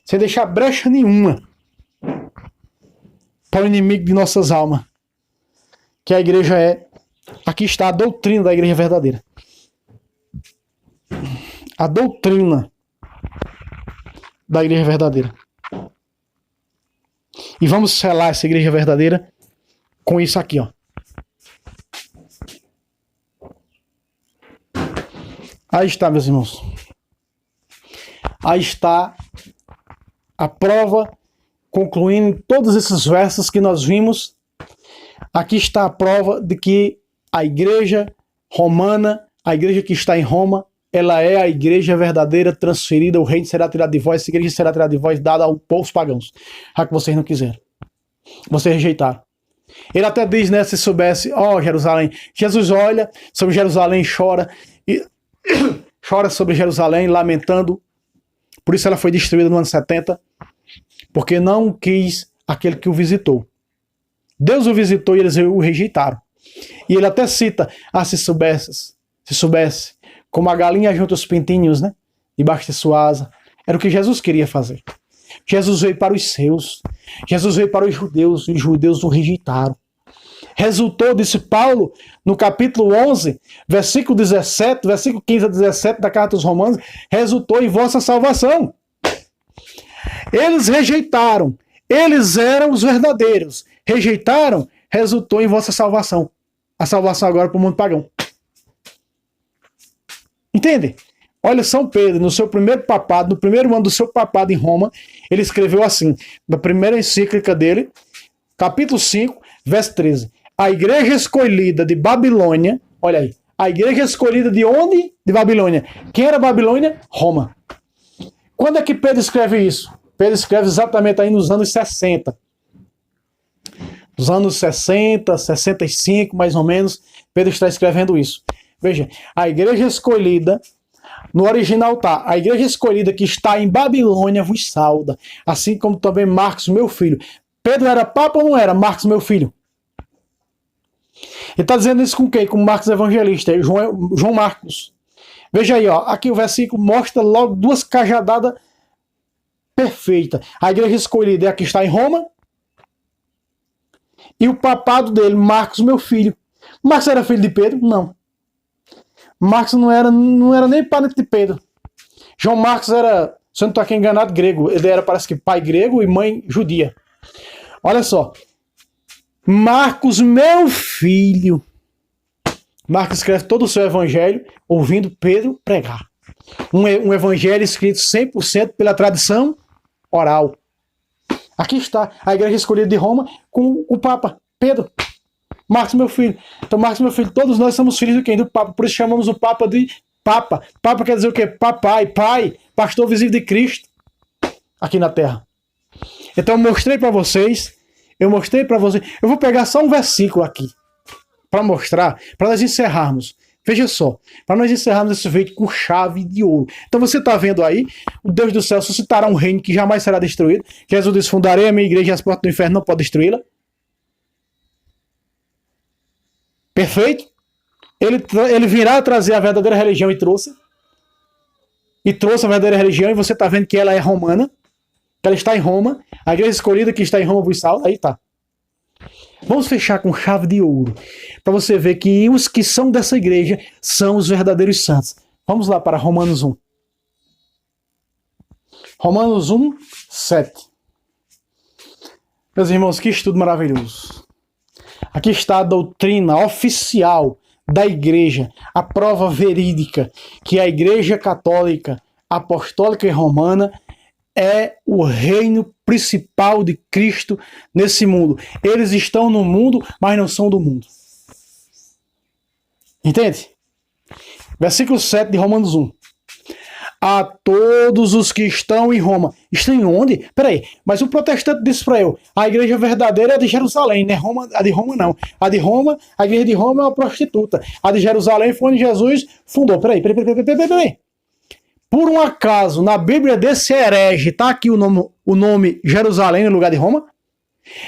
Sem deixar brecha nenhuma para o inimigo de nossas almas. Que a igreja é... Aqui está a doutrina da igreja verdadeira. A doutrina da igreja verdadeira. E vamos selar essa igreja verdadeira com isso aqui, ó. Aí está, meus irmãos. Aí está a prova, concluindo todos esses versos que nós vimos. Aqui está a prova de que a igreja romana, a igreja que está em Roma, ela é a igreja verdadeira transferida, o reino será tirado de vós, essa igreja será tirada de vós, dada aos povos pagãos. Já que vocês não quiseram. Vocês rejeitaram. Ele até diz, né, se soubesse, ó Jerusalém, Jesus olha sobre Jerusalém, chora, e chora sobre Jerusalém, lamentando. Por isso ela foi destruída no ano 70, porque não quis aquele que o visitou. Deus o visitou e eles o rejeitaram. E ele até cita, se soubesse, como a galinha junta os pintinhos, né, debaixo de sua asa. Era o que Jesus queria fazer. Jesus veio para os seus. Jesus veio para os judeus, e os judeus o rejeitaram. Resultou, disse Paulo, no capítulo 11, versículo 17, versículo 15 a 17 da carta aos Romanos, resultou em vossa salvação. Eles rejeitaram. Eles eram os verdadeiros. Rejeitaram, resultou em vossa salvação. A salvação agora para o mundo pagão. Entende? Olha, São Pedro, no seu primeiro papado, no primeiro ano do seu papado em Roma, ele escreveu assim, na primeira encíclica dele, capítulo 5, verso 13. A igreja escolhida de Babilônia, olha aí, a igreja escolhida de onde? De Babilônia. Quem era Babilônia? Roma. Quando é que Pedro escreve isso? Pedro escreve exatamente aí nos anos 60. Nos anos 60, 65, mais ou menos, Pedro está escrevendo isso. Veja, a igreja escolhida No original tá: a igreja escolhida que está em Babilônia vos sauda, assim como também Marcos, meu filho. Pedro era papa ou não era? Marcos, meu filho. Ele está dizendo isso com quem? Com Marcos Evangelista, João Marcos. Veja aí, ó, aqui o versículo mostra logo duas cajadadas perfeitas. A igreja escolhida é a que está em Roma, e o papado dele, Marcos, meu filho. Marcos era filho de Pedro? Não. Marcos não era nem parente de Pedro. João Marcos era, se eu não estou aqui enganado, grego. Ele era, parece que, pai grego e mãe judia. Olha só. Marcos, meu filho. Marcos escreve todo o seu evangelho ouvindo Pedro pregar. Um evangelho escrito 100% pela tradição oral. Aqui está a igreja escolhida de Roma com o Papa Pedro. Marcos, meu filho. Então, Marcos, meu filho, todos nós somos filhos de quem? Do Papa. Por isso chamamos o Papa de Papa. Papa quer dizer o quê? Papai, pai, pastor visível de Cristo aqui na terra. Então, eu mostrei para vocês. Eu vou pegar só um versículo aqui para mostrar, para nós encerrarmos. Veja só, para nós encerrarmos esse vídeo com chave de ouro. Então você está vendo aí, o Deus do céu suscitará um reino que jamais será destruído. Jesus diz: fundarei a minha igreja e as portas do inferno não podem destruí-la. Perfeito? Ele virá trazer a verdadeira religião e trouxe. E trouxe a verdadeira religião, e você está vendo que ela é romana, que ela está em Roma. A igreja escolhida que está em Roma vos salva. Aí tá. Vamos fechar com chave de ouro, para você ver que os que são dessa igreja são os verdadeiros santos. Vamos lá para Romanos 1. Romanos 1, 7. Meus irmãos, que estudo maravilhoso. Aqui está a doutrina oficial da igreja, a prova verídica que a igreja católica, apostólica e romana é o reino principal de Cristo nesse mundo. Eles estão no mundo, mas não são do mundo. Entende? Versículo 7 de Romanos 1. A todos os que estão em Roma. Estão em onde? Peraí, mas o protestante disse para eu: a igreja verdadeira é a de Jerusalém, não é Roma, a de Roma não. A igreja de Roma é uma prostituta. A de Jerusalém foi onde Jesus fundou. Peraí. Por um acaso, na Bíblia desse herege, está aqui o nome Jerusalém no lugar de Roma?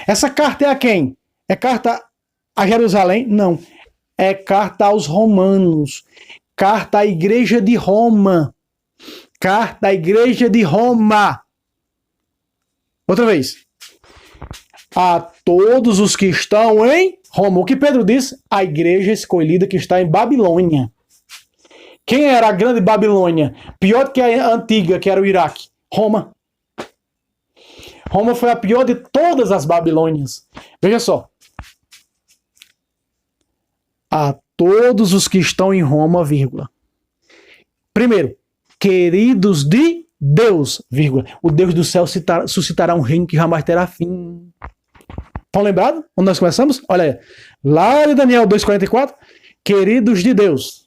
Essa carta é a quem? É carta a Jerusalém? Não. É carta aos romanos. Carta à igreja de Roma. Carta à igreja de Roma. Outra vez. A todos os que estão em Roma. O que Pedro diz? A igreja escolhida que está em Babilônia. Quem era a grande Babilônia? Pior do que a antiga, que era o Iraque. Roma. Roma foi a pior de todas as Babilônias. Veja só. A todos os que estão em Roma, vírgula. Primeiro, queridos de Deus, vírgula. O Deus do céu suscitará um reino que jamais terá fim. Estão lembrados? Onde nós começamos? Olha aí. Lá de Daniel 2,44. Queridos de Deus.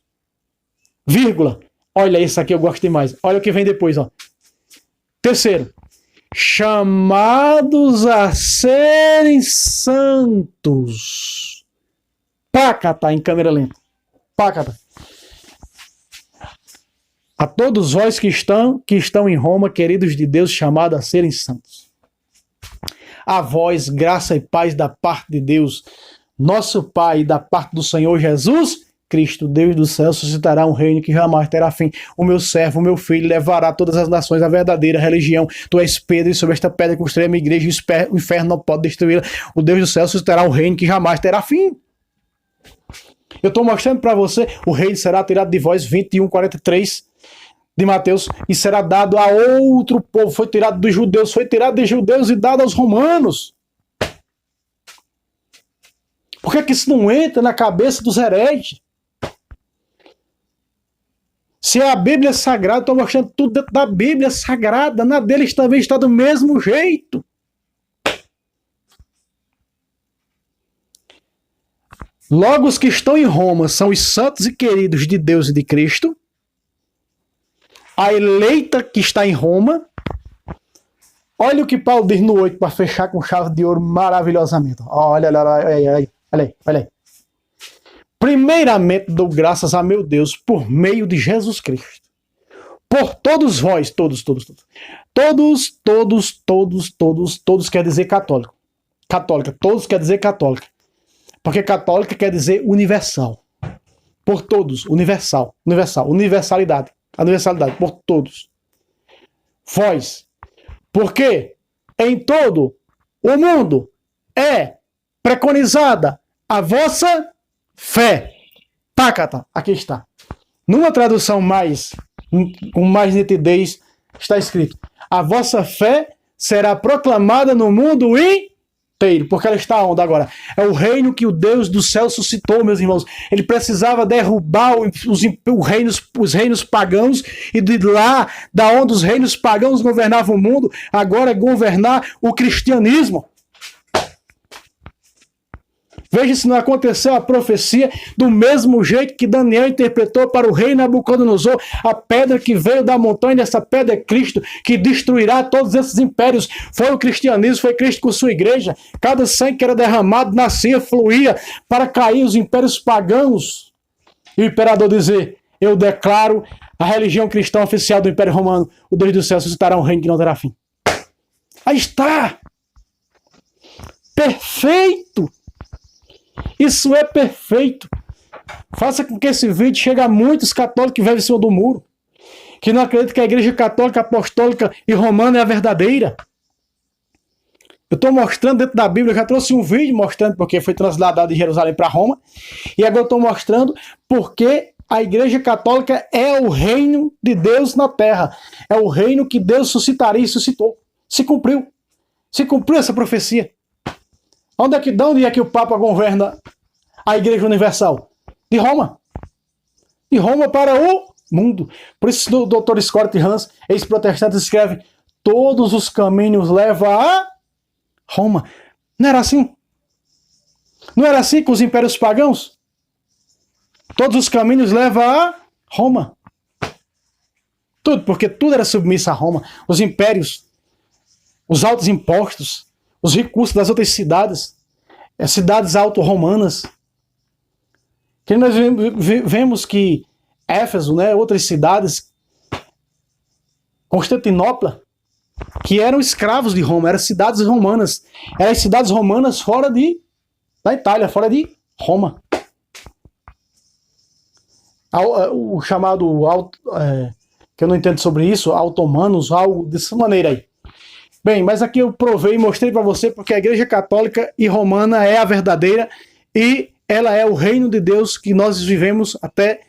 Vírgula. Olha, isso aqui eu gosto demais. Olha o que vem depois, ó. Terceiro. Chamados a serem santos. Pácata em câmera lenta. Pácata. A todos vós que estão em Roma, queridos de Deus, chamados a serem santos. A vós, graça e paz da parte de Deus, nosso Pai, e da parte do Senhor Jesus Cristo, Deus do céu, suscitará um reino que jamais terá fim. O meu servo, o meu filho, levará todas as nações à verdadeira religião. Tu és Pedro, e sobre esta pedra construirei a minha igreja, e o inferno não pode destruí-la. O Deus do céu suscitará um reino que jamais terá fim. Eu estou mostrando para você: o reino será tirado de vós, 21:43 de Mateus, e será dado a outro povo. Foi tirado dos judeus, foi tirado de judeus e dado aos romanos. Por que isso não entra na cabeça dos hereges? Se é a Bíblia Sagrada, estou mostrando tudo dentro da Bíblia Sagrada. Na deles também está do mesmo jeito. Logo, os que estão em Roma são os santos e queridos de Deus e de Cristo. A eleita que está em Roma. Olha o que Paulo diz no 8, para fechar com chave de ouro maravilhosamente. Olha aí. Primeiramente, dou graças a meu Deus por meio de Jesus Cristo. por todos vós, todos quer dizer católico. Católica, todos quer dizer católica. Porque católica quer dizer universal. Por todos, universal, universalidade, por todos. Vós. Porque em todo o mundo é preconizada a vossa fé. Tácata, aqui está. Numa tradução com mais nitidez, está escrito: a vossa fé será proclamada no mundo inteiro. Porque ela está onde agora? É o reino que o Deus do céu suscitou, meus irmãos. Ele precisava derrubar os reinos pagãos, e de lá, da onde os reinos pagãos governavam o mundo, agora governar o cristianismo. Veja se não aconteceu a profecia do mesmo jeito que Daniel interpretou para o rei Nabucodonosor. A pedra que veio da montanha, essa pedra é Cristo, que destruirá todos esses impérios. Foi o cristianismo, foi Cristo com sua igreja. Cada sangue que era derramado nascia, fluía para cair os impérios pagãos. E o imperador dizer: eu declaro a religião cristã oficial do Império Romano. O Deus do céu suscitará um reino que não terá fim. Aí está! Perfeito! Isso é perfeito. Faça com que esse vídeo chegue a muitos católicos que vivem em cima do muro, que não acreditam que a igreja católica, apostólica e romana é a verdadeira. Eu estou mostrando dentro da Bíblia, eu já trouxe um vídeo mostrando porque foi transladado de Jerusalém para Roma, e agora eu estou mostrando porque a igreja católica é o reino de Deus na terra. É o reino que Deus suscitaria e suscitou. Se cumpriu. Se cumpriu essa profecia. De onde é que o Papa governa a Igreja Universal? De Roma. De Roma para o mundo. Por isso o Dr. Scott Hans, ex-protestante, escreve: todos os caminhos levam a Roma. Não era assim? Não era assim com os impérios pagãos? Todos os caminhos levam a Roma. Tudo, porque tudo era submisso a Roma. Os impérios, os altos impostos, os recursos das outras cidades, as cidades auto-romanas. Que nós vemos que Éfeso, né, outras cidades, Constantinopla, que eram escravos de Roma, eram cidades romanas. Eram cidades romanas fora da Itália, fora de Roma. O chamado, que eu não entendo sobre isso, automanos, algo dessa maneira aí. Bem, mas aqui eu provei e mostrei para você porque a Igreja Católica e Romana é a verdadeira e ela é o reino de Deus que nós vivemos até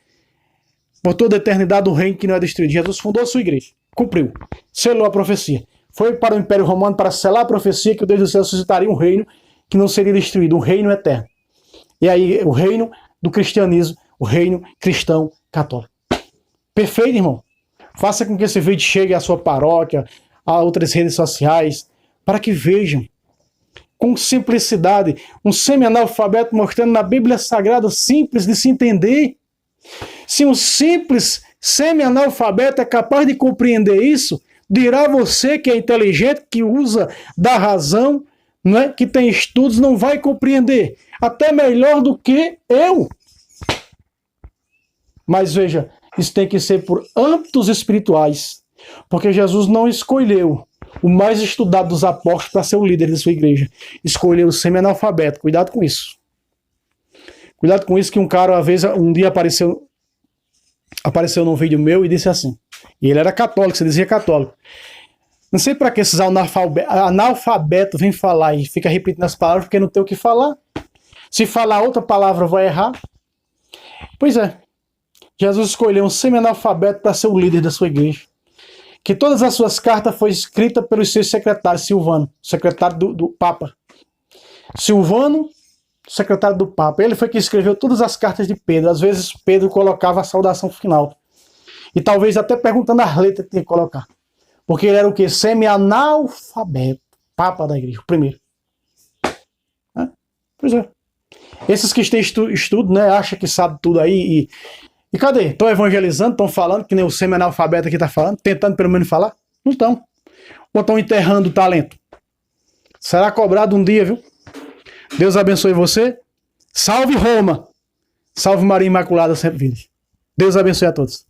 por toda a eternidade, o reino que não é destruído. Jesus fundou a sua igreja, cumpriu, selou a profecia. Foi para o Império Romano para selar a profecia que o Deus do céu suscitaria um reino que não seria destruído, um reino eterno. E aí o reino do cristianismo, o reino cristão católico. Perfeito, irmão? Faça com que esse vídeo chegue à sua paróquia, a outras redes sociais, para que vejam com simplicidade um semi-analfabeto mostrando na Bíblia Sagrada simples de se entender. Se um simples semi-analfabeto é capaz de compreender isso, dirá você que é inteligente, que usa da razão, não é? Que tem estudos, não vai compreender. Até melhor do que eu. Mas veja, isso tem que ser por âmbitos espirituais. Porque Jesus não escolheu o mais estudado dos apóstolos para ser o líder de sua igreja. Escolheu o semi-analfabeto. Cuidado com isso. Cuidado com isso que um cara, uma vez, um dia apareceu num vídeo meu e disse assim. E ele era católico, você dizia católico. Não sei para que esses analfabetos vêm falar e fica repetindo as palavras porque não tem o que falar. Se falar outra palavra vai errar. Pois é. Jesus escolheu um semi-analfabeto para ser o líder da sua igreja. Que todas as suas cartas foram escritas pelos seus secretários, Silvano, secretário do Papa. Silvano, secretário do Papa. Ele foi que escreveu todas as cartas de Pedro. Às vezes Pedro colocava a saudação final. E talvez até perguntando as letras que tinha que colocar. Porque ele era o quê? Semi-analfabeto. Papa da igreja, o primeiro. Pois é. Esses que têm estudo, né, acham que sabe tudo aí e cadê? Estão evangelizando, estão falando, que nem o semi-analfabeto aqui está falando, tentando pelo menos falar? Não estão. Ou estão enterrando o talento? Será cobrado um dia, viu? Deus abençoe você. Salve Roma! Salve Maria Imaculada sempre vive. Deus abençoe a todos.